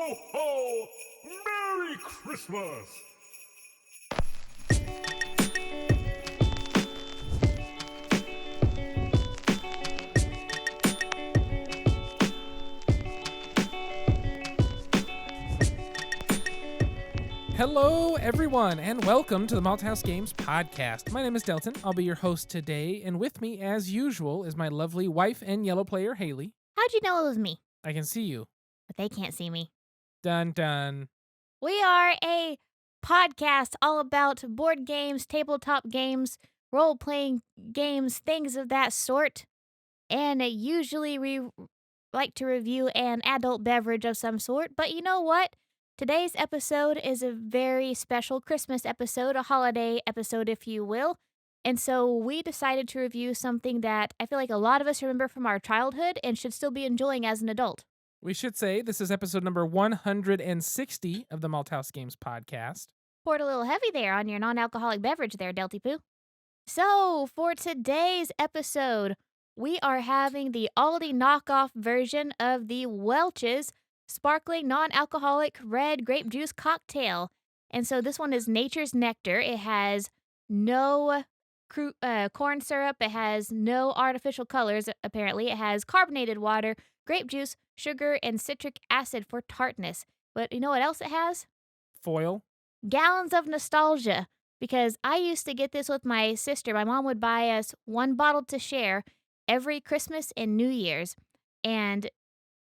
ho, ho! Merry Christmas! Hello, everyone, and welcome to the Malthaus Games podcast. My name is Delton. I'll be your host today, and with me, as usual, is my lovely wife and yellow player, Haley. How'd you know it was me? I can see you. But they can't see me. Dun dun. We are a podcast all about board games, tabletop games, role-playing games, things of that sort. And usually we like to review an adult beverage of some sort. But you know what? Today's episode is a very special Christmas episode, a holiday episode, if you will. And so we decided to review something that I feel like a lot of us remember from our childhood and should still be enjoying as an adult. We should say this is episode number 160 of the Malthaus Games podcast. Poured a little heavy there on your non-alcoholic beverage there, Delty Poo. So, for today's episode, we are having the Aldi knockoff version of the Welch's Sparkling Non-Alcoholic Red Grape Juice Cocktail. And so this one is Nature's Nectar. It has no corn syrup. It has no artificial colors, apparently. It has carbonated water, grape juice, sugar, and citric acid for tartness. But you know what else it has? Foil. Gallons of nostalgia. Because I used to get this with my sister. My mom would buy us one bottle to share every Christmas and New Year's. And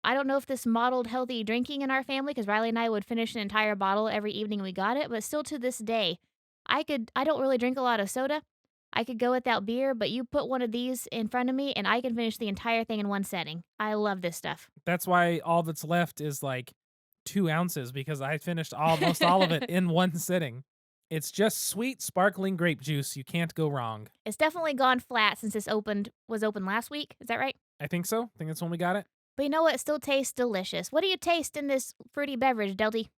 I don't know if this modeled healthy drinking in our family, because Riley and I would finish an entire bottle every evening we got it. But still to this day, I don't really drink a lot of soda. I could go without beer, but you put one of these in front of me and I can finish the entire thing in one setting. I love this stuff. That's why all that's left is like 2 ounces, because I finished almost all of it in one sitting. It's just sweet, sparkling grape juice. You can't go wrong. It's definitely gone flat since this was open last week. Is that right? I think so. I think that's when we got it. But you know what? It still tastes delicious. What do you taste in this fruity beverage, Delty?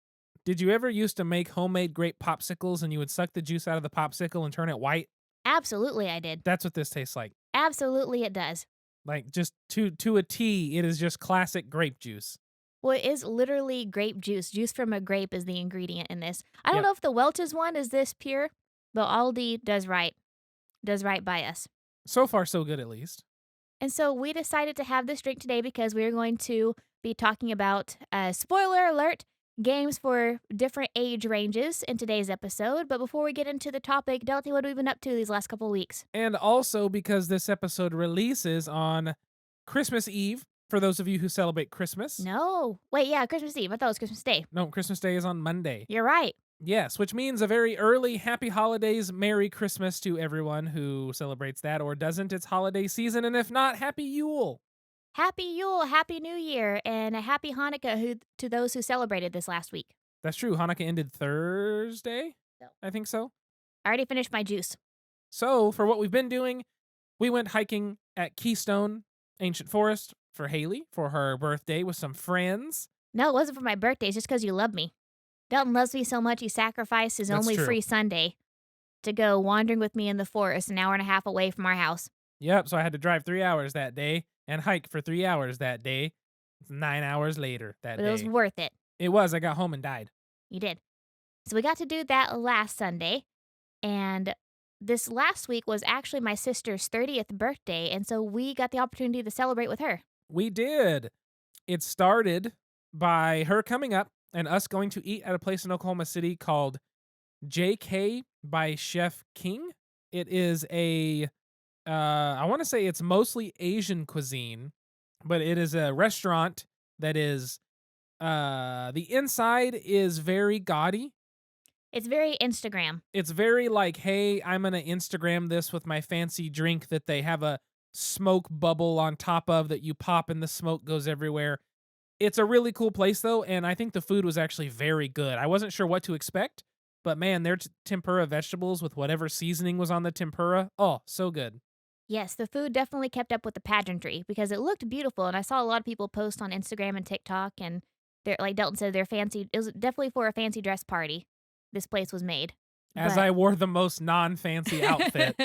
Did you ever used to make homemade grape popsicles and you would suck the juice out of the popsicle and turn it white? Absolutely, I did. That's what this tastes like. Absolutely, it does. Like, just to a T, it is just classic grape juice. Well, it is literally grape juice. Juice from a grape is the ingredient in this. I don't know if the Welch's one is this pure, but Aldi does right. Does right by us. So far, so good, at least. And so we decided to have this drink today because we're going to be talking about, spoiler alert, games for different age ranges in today's episode. But before we get into the topic, Delty, what have we been up to these last couple of weeks? And also because this episode releases on Christmas Eve, for those of you who celebrate Christmas. No. Wait, yeah, Christmas Eve. I thought it was Christmas Day. No, Christmas Day is on Monday. You're right. Yes, which means a very early Happy Holidays, Merry Christmas to everyone who celebrates that or doesn't. It's holiday season, and if not, Happy Yule. Happy Yule, Happy New Year, and a Happy Hanukkah to those who celebrated this last week. That's true. Hanukkah ended Thursday? No. I think so. I already finished my juice. So, for what we've been doing, we went hiking at Keystone Ancient Forest for Haley for her birthday with some friends. No, it wasn't for my birthday. It's just because you love me. Delton loves me so much he sacrificed his That's only true. free Sunday to go wandering with me in the forest an hour and a half away from our house. Yep, so I had to drive 3 hours that day and hike for 3 hours that day. It's 9 hours later that But day. it was worth it. It was. I got home and died. You did. So we got to do that last Sunday. And this last week was actually my sister's 30th birthday. And so we got the opportunity to celebrate with her. We did. It started by her coming up and us going to eat at a place in Oklahoma City called JK by Chef King. It is I want to say it's mostly Asian cuisine, but it is a restaurant that is, the inside is very gaudy. It's very Instagram. It's very like, hey, I'm going to Instagram this with my fancy drink that they have a smoke bubble on top of that you pop and the smoke goes everywhere. It's a really cool place, though, and I think the food was actually very good. I wasn't sure what to expect, but man, their tempura vegetables with whatever seasoning was on the tempura, oh, so good. Yes, the food definitely kept up with the pageantry because it looked beautiful. And I saw a lot of people post on Instagram and TikTok, and they're, like Delton said, it was definitely for a fancy dress party. This place was made. As I wore the most non-fancy outfit.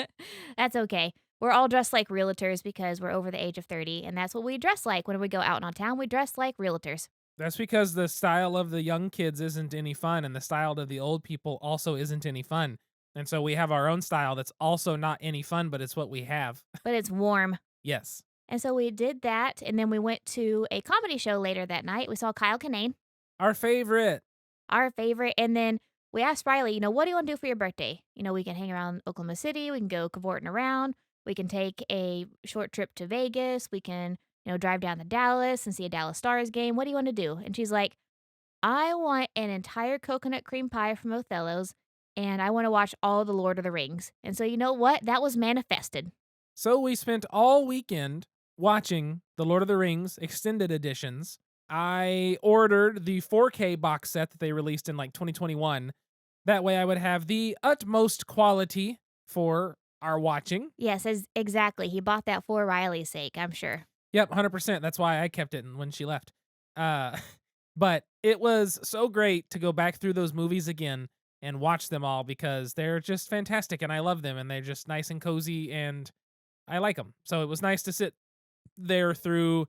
That's okay. We're all dressed like realtors because we're over the age of 30, and that's what we dress like when we go out on town. We dress like realtors. That's because the style of the young kids isn't any fun, and the style of the old people also isn't any fun. And so we have our own style that's also not any fun, but it's what we have. But it's warm. Yes. And so we did that, and then we went to a comedy show later that night. We saw Cullinane, Our favorite. our favorite, and then we asked Riley, what do you want to do for your birthday? We can hang around Oklahoma City, we can go cavorting around, we can take a short trip to Vegas, we can, drive down to Dallas and see a Dallas Stars game. What do you want to do? And she's like, I want an entire coconut cream pie from Othello's, and I want to watch all the Lord of the Rings. And so you know what? That was manifested. So we spent all weekend watching the Lord of the Rings extended editions. I ordered the 4K box set that they released in like 2021. That way I would have the utmost quality for our watching. Yes, exactly. He bought that for Riley's sake, I'm sure. Yep, 100%. That's why I kept it when she left. But it was so great to go back through those movies again and watch them all because they're just fantastic and I love them and they're just nice and cozy and I like them. So it was nice to sit there through,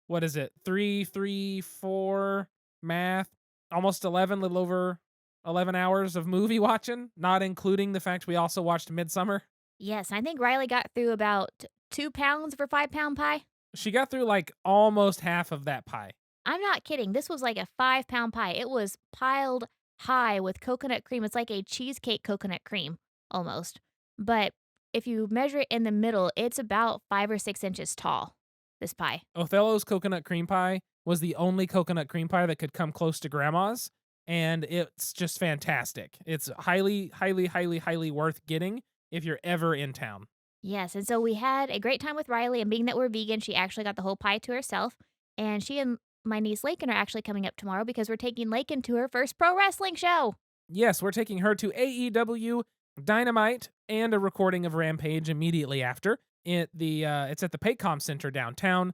what is it, 4 math, almost 11, little over 11 hours of movie watching, not including the fact we also watched Midsummer. Yes, I think Riley got through about 2 pounds for 5-pound pie. She got through like almost half of that pie. I'm not kidding. This was like a 5-pound pie. It was piled high with coconut cream. It's like a cheesecake coconut cream almost. But if you measure it in the middle, it's about 5 or 6 inches tall, this pie. Othello's coconut cream pie was the only coconut cream pie that could come close to Grandma's, and it's just fantastic. It's highly, highly, highly, highly worth getting if you're ever in town. Yes, and so we had a great time with Riley, and being that we're vegan, she actually got the whole pie to herself. And she and my niece Lakin are actually coming up tomorrow because we're taking Lakin to her first pro wrestling show. Yes, we're taking her to AEW Dynamite and a recording of Rampage immediately after. It's at the Paycom Center downtown.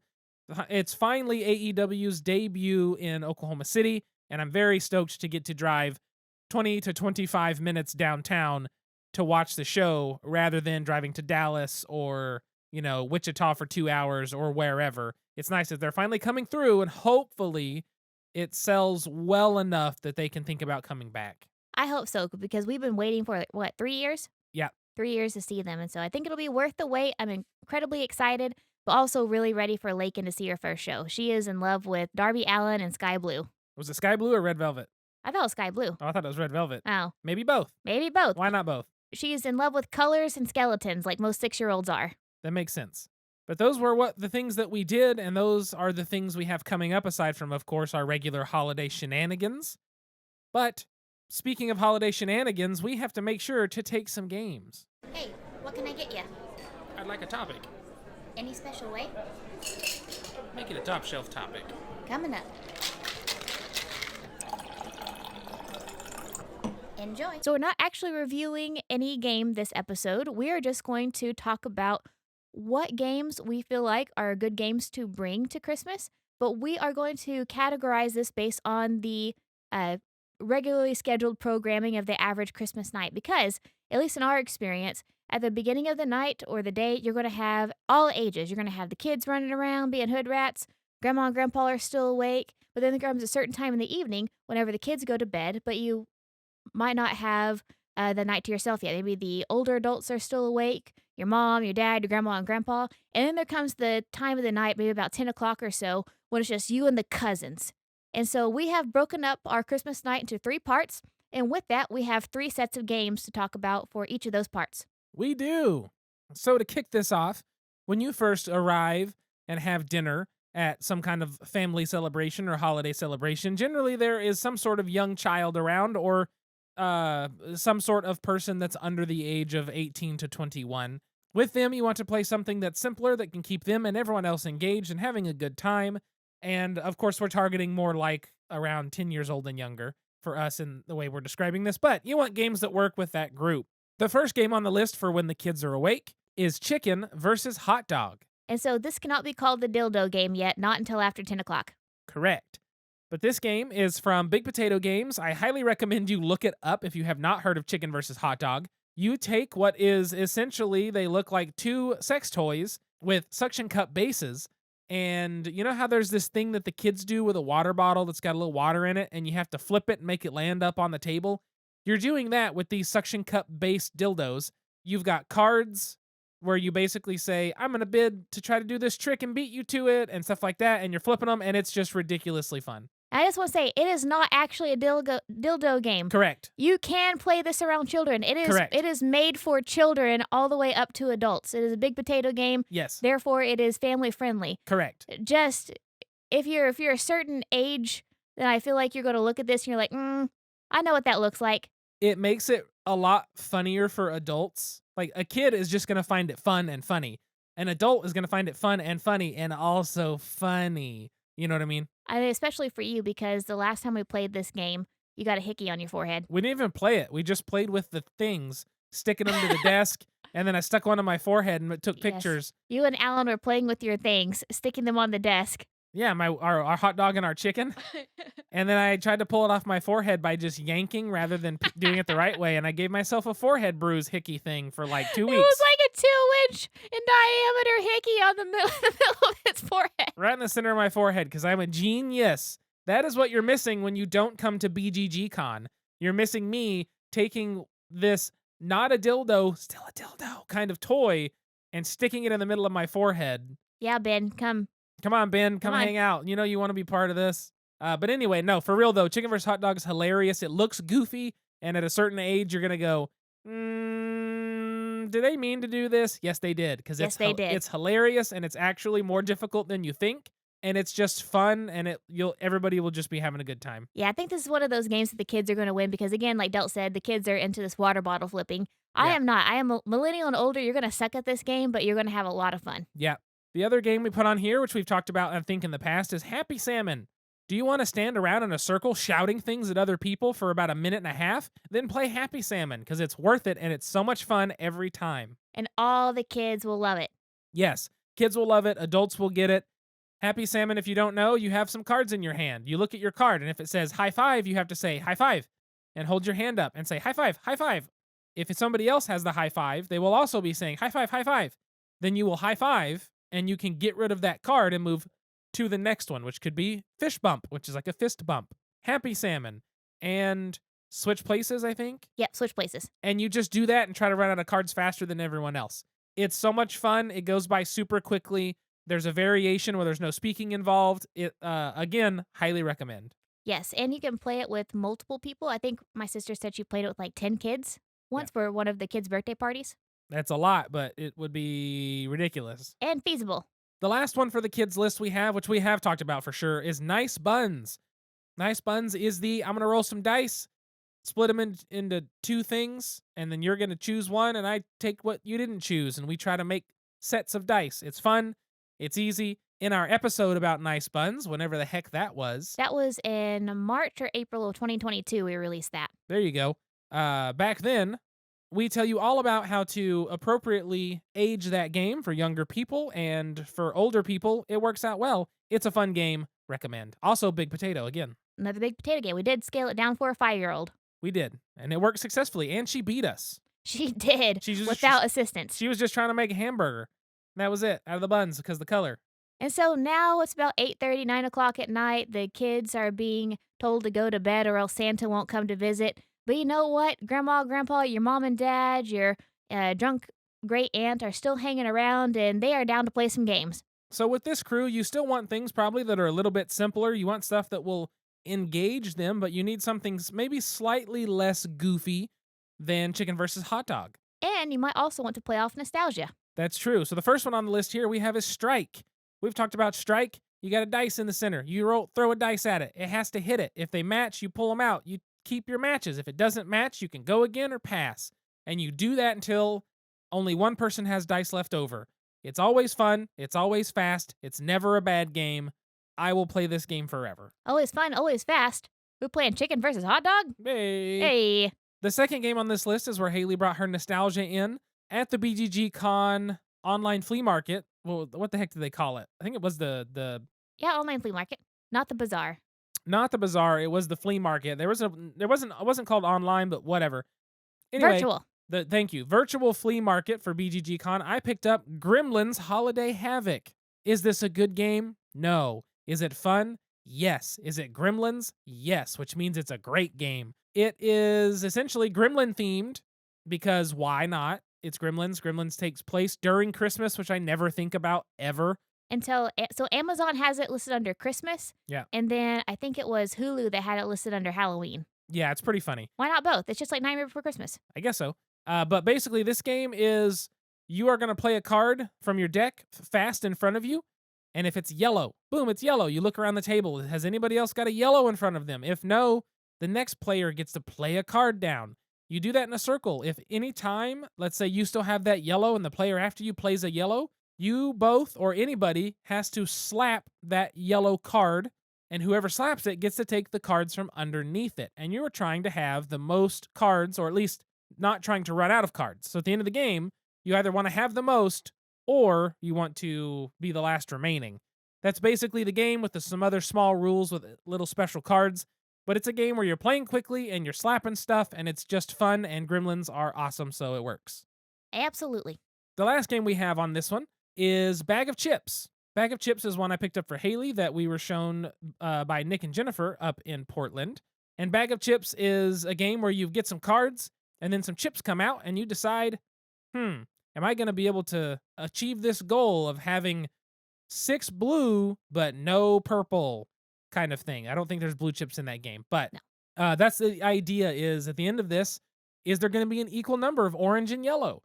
It's finally AEW's debut in Oklahoma City, and I'm very stoked to get to drive 20 to 25 minutes downtown to watch the show rather than driving to Dallas or, Wichita for 2 hours or wherever. It's nice that they're finally coming through and hopefully it sells well enough that they can think about coming back. I hope so because we've been waiting for, 3 years? Yeah. 3 years to see them. And so I think it'll be worth the wait. I'm incredibly excited, but also really ready for Lakin to see her first show. She is in love with Darby Allin and Sky Blue. Was it Sky Blue or Red Velvet? I thought it was Sky Blue. Oh, I thought it was Red Velvet. Oh. Maybe both. Maybe both. Why not both? She's in love with colors and skeletons like most 6-year-olds are. That makes sense. But those were the things that we did, and those are the things we have coming up aside from, of course, our regular holiday shenanigans. But speaking of holiday shenanigans, we have to make sure to take some games. Hey, what can I get you? I'd like a topic. Any special way? Make it a top shelf topic. Coming up. Enjoy. So we're not actually reviewing any game this episode. We are just going to talk about what games we feel like are good games to bring to Christmas, but we are going to categorize this based on the regularly scheduled programming of the average Christmas night because, at least in our experience, at the beginning of the night or the day, you're going to have all ages. You're going to have the kids running around being hood rats. Grandma and grandpa are still awake, but then there comes a certain time in the evening whenever the kids go to bed, but you might not have the night to yourself yet. Maybe the older adults are still awake, your mom, your dad, your grandma, and grandpa. And then there comes the time of the night, maybe about 10 o'clock or so, when it's just you and the cousins. And so we have broken up our Christmas night into 3 parts. And with that, we have 3 sets of games to talk about for each of those parts. We do. So to kick this off, when you first arrive and have dinner at some kind of family celebration or holiday celebration, generally there is some sort of young child around or some sort of person that's under the age of 18 to 21. With them, you want to play something that's simpler that can keep them and everyone else engaged and having a good time. And of course, we're targeting more like around 10 years old and younger for us in the way we're describing this, but you want games that work with that group. The first game on the list for when the kids are awake is Chicken versus Hotdog. And so this cannot be called the dildo game yet, not until after 10 o'clock. Correct. But this game is from Big Potato Games. I highly recommend you look it up if you have not heard of Chicken versus Hotdog. You take what is essentially, they look like 2 sex toys with suction cup bases, And you know how there's this thing that the kids do with a water bottle that's got a little water in it, and you have to flip it and make it land up on the table? You're doing that with these suction cup based dildos. You've got cards where you basically say, I'm going to bid to try to do this trick and beat you to it and stuff like that. And you're flipping them, and it's just ridiculously fun. I just want to say, it is not actually a dildo game. Correct. You can play this around children. Correct. It is made for children all the way up to adults. It is a big potato game. Yes. Therefore, it is family friendly. Correct. Just if you're a certain age, then I feel like you're going to look at this and you're like, I know what that looks like. It makes it a lot funnier for adults. Like, a kid is just going to find it fun and funny. An adult is going to find it fun and funny and also funny. You know what I mean? Especially for you, because the last time we played this game, you got a hickey on your forehead. We didn't even play it. We just played with the things, sticking them to the desk, and then I stuck one on my forehead and took pictures. You and Alan were playing with your things, sticking them on the desk. Yeah, our hot dog and our chicken. And then I tried to pull it off my forehead by just yanking rather than doing it the right way. And I gave myself a forehead bruise hickey thing for like 2 weeks. It was like a 2-inch in diameter hickey on the middle of its forehead. Right in the center of my forehead, because I'm a genius. That is what you're missing when you don't come to BGG Con. You're missing me taking this not a dildo, still a dildo kind of toy and sticking it in the middle of my forehead. Yeah, Ben, come. Come on, Ben. Come hang out. You know you want to be part of this. But anyway, no, for real, though, Chicken vs. Hot Dog is hilarious. It looks goofy, and at a certain age, you're going to go, did they mean to do this? Yes, they did. Because they did. It's hilarious, and it's actually more difficult than you think, and it's just fun, and everybody will just be having a good time. Yeah, I think this is one of those games that the kids are going to win because, again, like Delt said, the kids are into this water bottle flipping. I am not. I am a millennial and older. You're going to suck at this game, but you're going to have a lot of fun. Yeah. The other game we put on here, which we've talked about, I think, in the past, is Happy Salmon. Do you want to stand around in a circle shouting things at other people for about a minute and a half? Then play Happy Salmon, because it's worth it, and it's so much fun every time. And all the kids will love it. Yes, kids will love it. Adults will get it. Happy Salmon, if you don't know, you have some cards in your hand. You look at your card, and if it says high five, you have to say high five, and hold your hand up and say high five, high five. If somebody else has the high five, they will also be saying high five, high five. Then you will high five, and you can get rid of that card and move to the next one, which could be Fish Bump, which is like a fist bump, Happy Salmon, and Switch Places, I think. Yep, Switch Places. And you just do that and try to run out of cards faster than everyone else. It's so much fun. It goes by super quickly. There's a variation where there's no speaking involved. Again, highly recommend. Yes, and you can play it with multiple people. I think my sister said she played it with like 10 kids once for one of the kids' birthday parties. That's a lot, but it would be ridiculous. And feasible. The last one for the kids list we have, which we have talked about for sure, is Nice Buns. Nice Buns is I'm going to roll some dice, split them into two things, and then you're going to choose one, and I take what you didn't choose, and we try to make sets of dice. It's fun. It's easy. In our episode about Nice Buns, whenever the heck that was. That was in March or April of 2022 we released that. There you go. Back then, we tell you all about how to appropriately age that game for younger people, and for older people, it works out well. It's a fun game. Recommend. Also, Big Potato, again. Another Big Potato game. We did scale it down for a 5-year-old. We did, and it worked successfully, and she beat us. She did, without assistance. She was just trying to make a hamburger. And that was it, out of the buns, because the color. And so now it's about 8:30, 9 o'clock at night. The kids are being told to go to bed or else Santa won't come to visit. But you know what? Grandma, Grandpa, your mom and dad, your drunk great aunt are still hanging around, and they are down to play some games. So with this crew, you still want things probably that are a little bit simpler. You want stuff that will engage them, but you need something maybe slightly less goofy than Chicken vs. Hot Dog. And you might also want to play off nostalgia. That's true. So the first one on the list here we have is Strike. We've talked about Strike. You got a dice in the center. You throw a dice at it. It has to hit it. If they match, you pull them out. You keep your matches. If it doesn't match, you can go again or pass. And you do that until only one person has dice left over. It's always fun. It's always fast. It's never a bad game. I will play this game forever. Always fun, always fast. We're playing Chicken vs. Hot Dog? Hey. The second game on this list is where Haley brought her nostalgia in at the BGG Con online flea market. Well, what the heck did they call it? I think it was the Yeah, online flea market. Not the bazaar. Not the bazaar. It was the flea market. It wasn't called online, but whatever. Anyway, Virtual. Thank you. Virtual flea market for BGG Con. I picked up Gremlins Holiday Havoc. Is this a good game? No. Is it fun? Yes. Is it Gremlins? Yes, which means it's a great game. It is essentially Gremlin themed because why not? It's Gremlins. Gremlins takes place during Christmas, which I never think about ever. So Amazon has it listed under Christmas. Yeah. And then I think it was Hulu that had it listed under Halloween. Yeah, it's pretty funny. Why not both? It's just like Nightmare Before Christmas. I guess so. But basically, this game is you are going to play a card from your deck fast in front of you. And if it's yellow, boom, it's yellow. You look around the table. Has anybody else got a yellow in front of them? If no, the next player gets to play a card down. You do that in a circle. If any time, let's say you still have that yellow and the player after you plays a yellow, you both or anybody has to slap that yellow card, and whoever slaps it gets to take the cards from underneath it. And you are trying to have the most cards, or at least not trying to run out of cards. So at the end of the game, you either want to have the most or you want to be the last remaining. That's basically the game with some other small rules with little special cards. But it's a game where you're playing quickly and you're slapping stuff, and it's just fun, and Gremlins are awesome, so it works. Absolutely. The last game we have on this one is Bag of Chips. Bag of Chips is one I picked up for Haley that we were shown by Nick and Jennifer up in Portland. And Bag of Chips is a game where you get some cards, and then some chips come out, and you decide, am I going to be able to achieve this goal of having 6 blue but no purple kind of thing? I don't think there's blue chips in that game, but that's the idea. Is at the end of this, is there going to be an equal number of orange and yellow?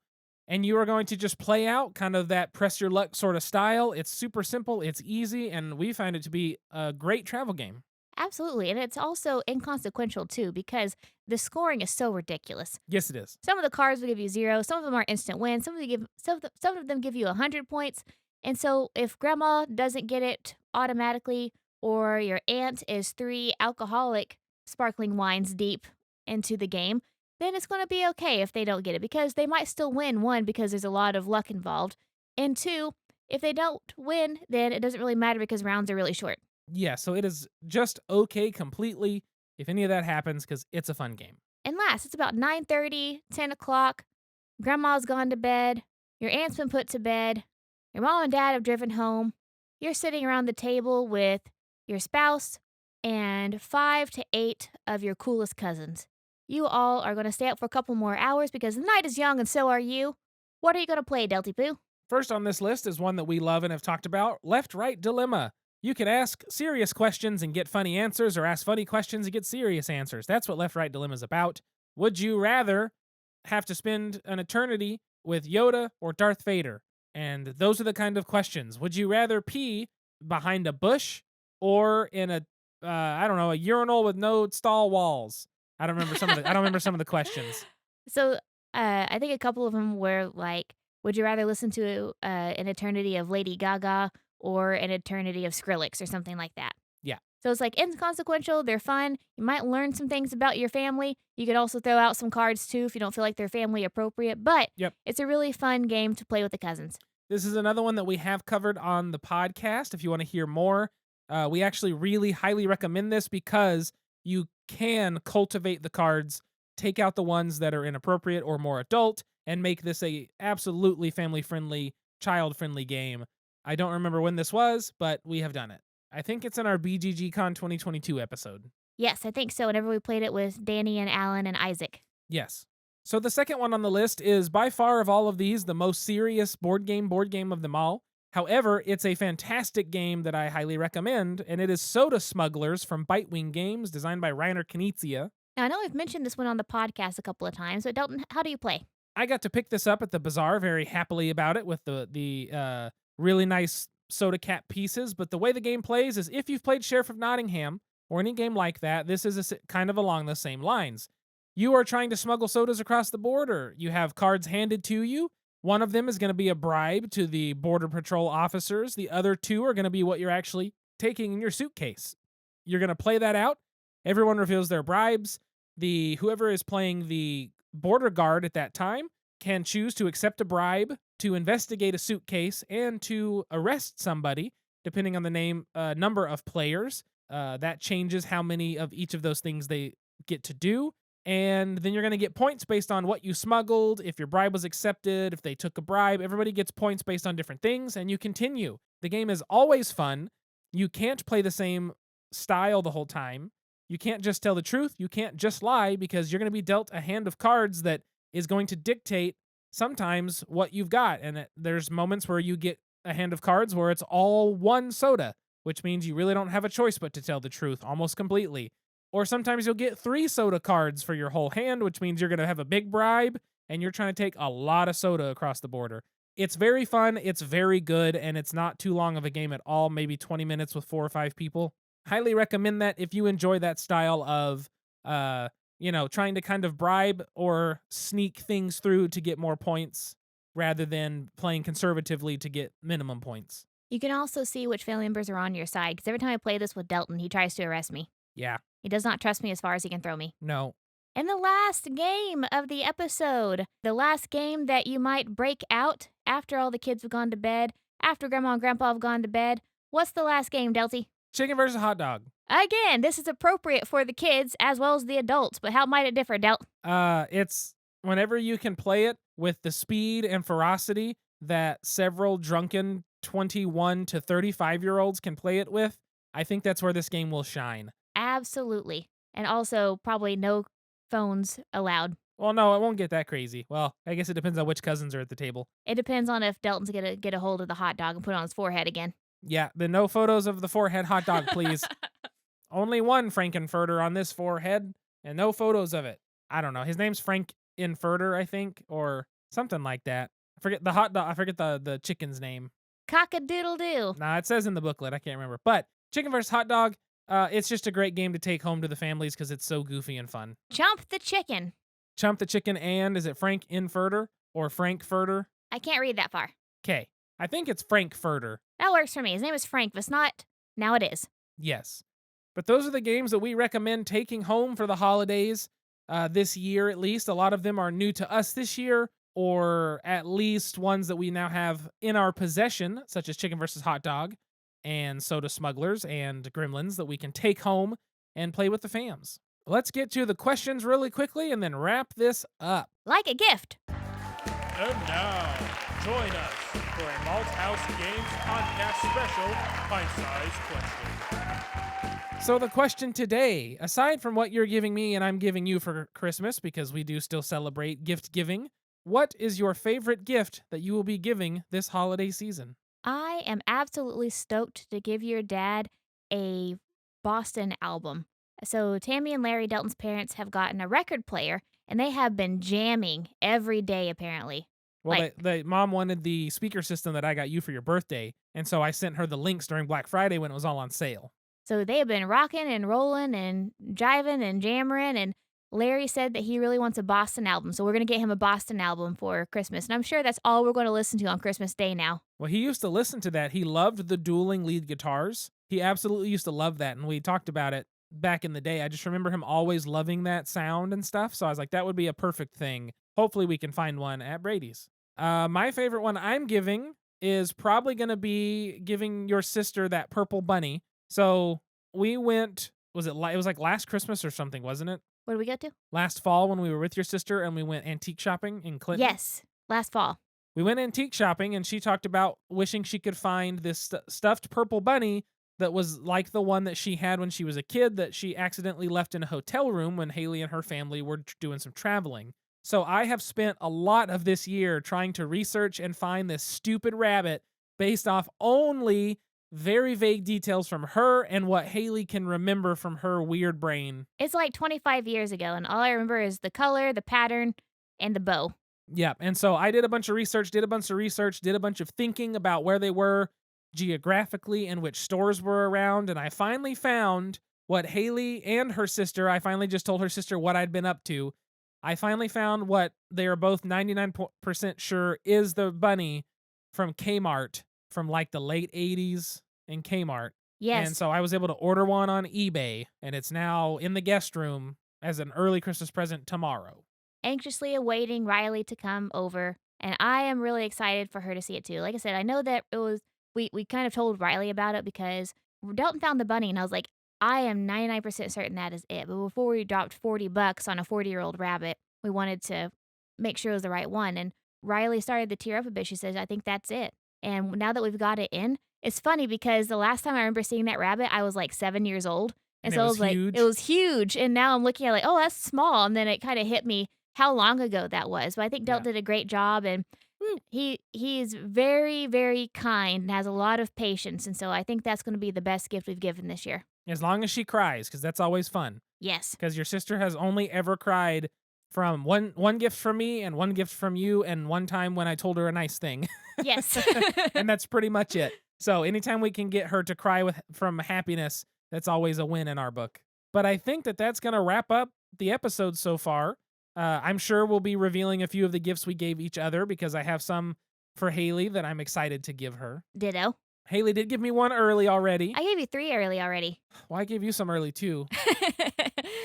And you are going to just play out kind of that press your luck sort of style. It's super simple, it's easy, and we find it to be a great travel game. Absolutely. And it's also inconsequential, too, because the scoring is so ridiculous. Yes, it is. Some of the cards will give you 0. Some of them are instant wins. Some of them give you 100 points. And so if grandma doesn't get it automatically, or your aunt is 3 alcoholic sparkling wines deep into the game, then it's going to be okay if they don't get it, because they might still win, 1, because there's a lot of luck involved, and 2, if they don't win, then it doesn't really matter because rounds are really short. Yeah, so it is just okay completely if any of that happens, because it's a fun game. And last, it's about 9:30, 10 o'clock. Grandma's gone to bed. Your aunt's been put to bed. Your mom and dad have driven home. You're sitting around the table with your spouse and 5 to 8 of your coolest cousins. You all are going to stay up for a couple more hours because the night is young and so are you. What are you going to play, Delty Poo? First on this list is one that we love and have talked about, Left-Right Dilemma. You can ask serious questions and get funny answers, or ask funny questions and get serious answers. That's what Left-Right Dilemma is about. Would you rather have to spend an eternity with Yoda or Darth Vader? And those are the kind of questions. Would you rather pee behind a bush or in a urinal with no stall walls? I don't remember some of the questions. So I think a couple of them were like, would you rather listen to an eternity of Lady Gaga or an eternity of Skrillex or something like that? Yeah. So it's like inconsequential. They're fun. You might learn some things about your family. You could also throw out some cards too if you don't feel like they're family appropriate. But It's a really fun game to play with the cousins. This is another one that we have covered on the podcast. If you want to hear more, we actually really highly recommend this because you can cultivate the cards, take out the ones that are inappropriate or more adult, and make this a absolutely family-friendly, child-friendly game. I don't remember when this was, but we have done it. I think it's in our BGGCon 2022 episode. Yes, I think so. Whenever we played it with Danny and Alan and Isaac. Yes. So the second one on the list is by far of all of these the most serious board game of them all. However, it's a fantastic game that I highly recommend, and it is Soda Smugglers from Bitewing Games, designed by Reiner Knizia. Now, I know I've mentioned this one on the podcast a couple of times, but Dalton, how do you play? I got to pick this up at the bazaar very happily about it with the really nice soda cap pieces, but the way the game plays is if you've played Sheriff of Nottingham or any game like that, this is kind of along the same lines. You are trying to smuggle sodas across the border. You have cards handed to you. One of them is going to be a bribe to the Border Patrol officers. The other 2 are going to be what you're actually taking in your suitcase. You're going to play that out. Everyone reveals their bribes. Whoever is playing the border guard at that time can choose to accept a bribe, to investigate a suitcase, and to arrest somebody, depending on the number of players. That changes how many of each of those things they get to do. And then you're going to get points based on what you smuggled, if your bribe was accepted, if they took a bribe. Everybody gets points based on different things, and you continue. The game is always fun. You can't play the same style the whole time. You can't just tell the truth. You can't just lie, because you're going to be dealt a hand of cards that is going to dictate sometimes what you've got. And there's moments where you get a hand of cards where it's all one soda, which means you really don't have a choice but to tell the truth almost completely. Or sometimes you'll get 3 soda cards for your whole hand, which means you're going to have a big bribe and you're trying to take a lot of soda across the border. It's very fun, it's very good, and it's not too long of a game at all, maybe 20 minutes with 4 or 5 people. Highly recommend that if you enjoy that style of, trying to kind of bribe or sneak things through to get more points rather than playing conservatively to get minimum points. You can also see which family members are on your side, because every time I play this with Delton, he tries to arrest me. Yeah. He does not trust me as far as he can throw me. No. And the last game of the episode, the last game that you might break out after all the kids have gone to bed, after Grandma and Grandpa have gone to bed. What's the last game, Delty? Chicken versus hot dog. Again, this is appropriate for the kids as well as the adults, but how might it differ, Delt? It's whenever you can play it with the speed and ferocity that several drunken 21 to 35-year-olds can play it with, I think that's where this game will shine. Absolutely. And also, probably no phones allowed. Well, no, it won't get that crazy. Well, I guess it depends on which cousins are at the table. It depends on if Delton's gonna get a hold of the hot dog and put it on his forehead again. Yeah, then no photos of the forehead hot dog, please. Only one Frankenfurter on this forehead, and no photos of it. I don't know. His name's Frank Infurter, I think, or something like that. I forget the hot dog. I forget the chicken's name. Cock-a-doodle-doo. Nah, it says in the booklet. I can't remember. But Chicken vs. Hot Dog, it's just a great game to take home to the families because it's so goofy and fun. Chump the chicken. Chump the chicken, and is it Frank Infurter or Frank Furter? I can't read that far. Okay. I think it's Frank Furter. That works for me. His name is Frank. If it's not, now it is. Yes. But those are the games that we recommend taking home for the holidays this year, at least. A lot of them are new to us this year, or at least ones that we now have in our possession, such as Chicken vs. Hot Dog and Soda Smugglers and Gremlins that we can take home and play with the fams. Let's get to the questions really quickly and then wrap this up. Like a gift. And now, join us for a Malthaus Games Podcast special, Pint-Sized Question. So the question today, aside from what you're giving me and I'm giving you for Christmas, because we do still celebrate gift giving, what is your favorite gift that you will be giving this holiday season? I am absolutely stoked to give your dad a Boston album. So Tammy and Larry, Delton's parents, have gotten a record player, and they have been jamming every day, apparently. Well, the mom wanted the speaker system that I got you for your birthday, and so I sent her the links during Black Friday when it was all on sale. So they have been rocking and rolling and jiving and jammering, and Larry said that he really wants a Boston album, so we're going to get him a Boston album for Christmas, and I'm sure that's all we're going to listen to on Christmas Day now. Well, he used to listen to that. He loved the dueling lead guitars. He absolutely used to love that, and we talked about it back in the day. I just remember him always loving that sound and stuff, so I was like, that would be a perfect thing. Hopefully we can find one at Brady's. My favorite one I'm giving is probably going to be giving your sister that purple bunny. So we went, it was like last Christmas or something, wasn't it? What did we go to? Last fall when we were with your sister and we went antique shopping in Clinton. Yes, last fall. We went antique shopping and she talked about wishing she could find this stuffed purple bunny that was like the one that she had when she was a kid that she accidentally left in a hotel room when Haley and her family were doing some traveling. So I have spent a lot of this year trying to research and find this stupid rabbit based off only very vague details from her and what Haley can remember from her weird brain. It's like 25 years ago, and all I remember is the color, the pattern, and the bow. Yeah, and so I did a bunch of research, did a bunch of thinking about where they were geographically and which stores were around, and I finally found what Haley and her sister, I finally just told her sister what I'd been up to. I finally found what they are both 99% sure is the bunny from Kmart from like the late 80s in Kmart. Yes. And so I was able to order one on eBay, and it's now in the guest room as an early Christmas present tomorrow. Anxiously awaiting Riley to come over, and I am really excited for her to see it too. Like I said, I know that it was, we kind of told Riley about it because Delton found the bunny, and I was like, I am 99% certain that is it. But before we dropped $40 on a 40-year-old rabbit, we wanted to make sure it was the right one. And Riley started to tear up a bit. She says, I think that's it. And now that we've got it in, it's funny because the last time I remember seeing that rabbit, I was like 7 years old. And so it was like, huge? it was huge. And now I'm looking at like, oh, that's small. And then it kind of hit me how long ago that was. But I think Delt did a great job. And he's very, very kind and has a lot of patience. And so I think that's going to be the best gift we've given this year. As long as she cries, because that's always fun. Yes. Because your sister has only ever cried from one gift from me and one gift from you and one time when I told her a nice thing. Yes. And that's pretty much it. So anytime we can get her to cry from happiness, that's always a win in our book. But I think that's going to wrap up the episode so far. I'm sure we'll be revealing a few of the gifts we gave each other because I have some for Haley that I'm excited to give her. Ditto. Haley did give me one early already. I gave you 3 early already. Well, I gave you some early too.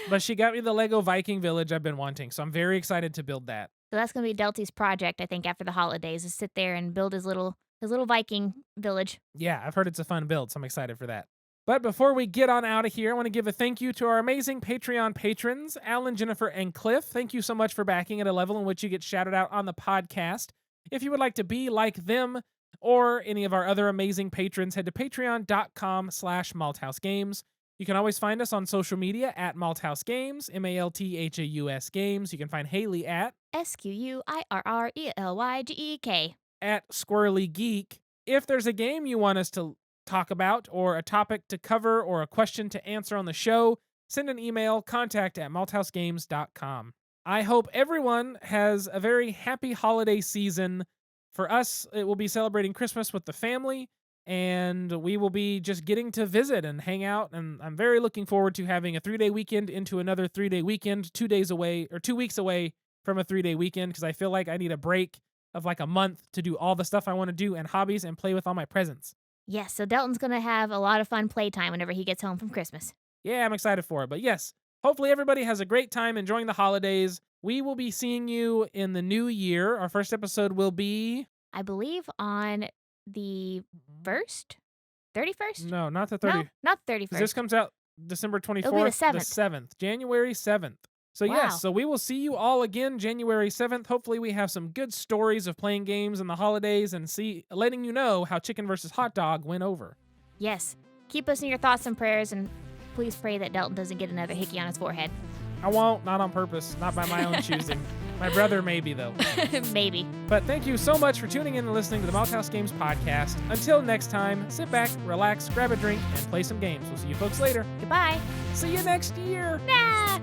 But she got me the Lego Viking Village I've been wanting, so I'm very excited to build that. So that's going to be Delty's project, I think, after the holidays, is sit there and build his little Viking village. Yeah, I've heard it's a fun build, so I'm excited for that. But before we get on out of here, I want to give a thank you to our amazing Patreon patrons, Alan, Jennifer, and Cliff. Thank you so much for backing at a level in which you get shouted out on the podcast. If you would like to be like them or any of our other amazing patrons, head to patreon.com/malthausgames. You can always find us on social media at Malthaus Games, Malthaus Games. You can find Haley at SQUIRRELYGEK. At Squirrely Geek. If there's a game you want us to talk about or a topic to cover or a question to answer on the show, send an email, contact@malthausgames.com. I hope everyone has a very happy holiday season. For us, it will be celebrating Christmas with the family, and we will be just getting to visit and hang out, and I'm very looking forward to having a 3-day weekend into another 3-day weekend, 2 days away, or 2 weeks away from a 3-day weekend, because I feel like I need a break of like a month to do all the stuff I want to do and hobbies and play with all my presents. Yes, so Delton's going to have a lot of fun playtime whenever he gets home from Christmas. Yeah, I'm excited for it. But yes, hopefully everybody has a great time enjoying the holidays. We will be seeing you in the new year. Our first episode will be, I believe, on the 1st? 31st? No, not the 30th. No, not 31st. This comes out December 24th. It'll be the 7th. The 7th. January 7th. So Wow. yes, so we will see you all again January 7th. Hopefully we have some good stories of playing games in the holidays and letting you know how Chicken versus Hotdog went over. Yes. Keep us in your thoughts and prayers, and please pray that Delton doesn't get another hickey on his forehead. I won't, not on purpose, not by my own choosing. My brother maybe, though. Maybe. But thank you so much for tuning in and listening to the Malthaus Games podcast. Until next time, sit back, relax, grab a drink, and play some games. We'll see you folks later. Goodbye. See you next year. Nah.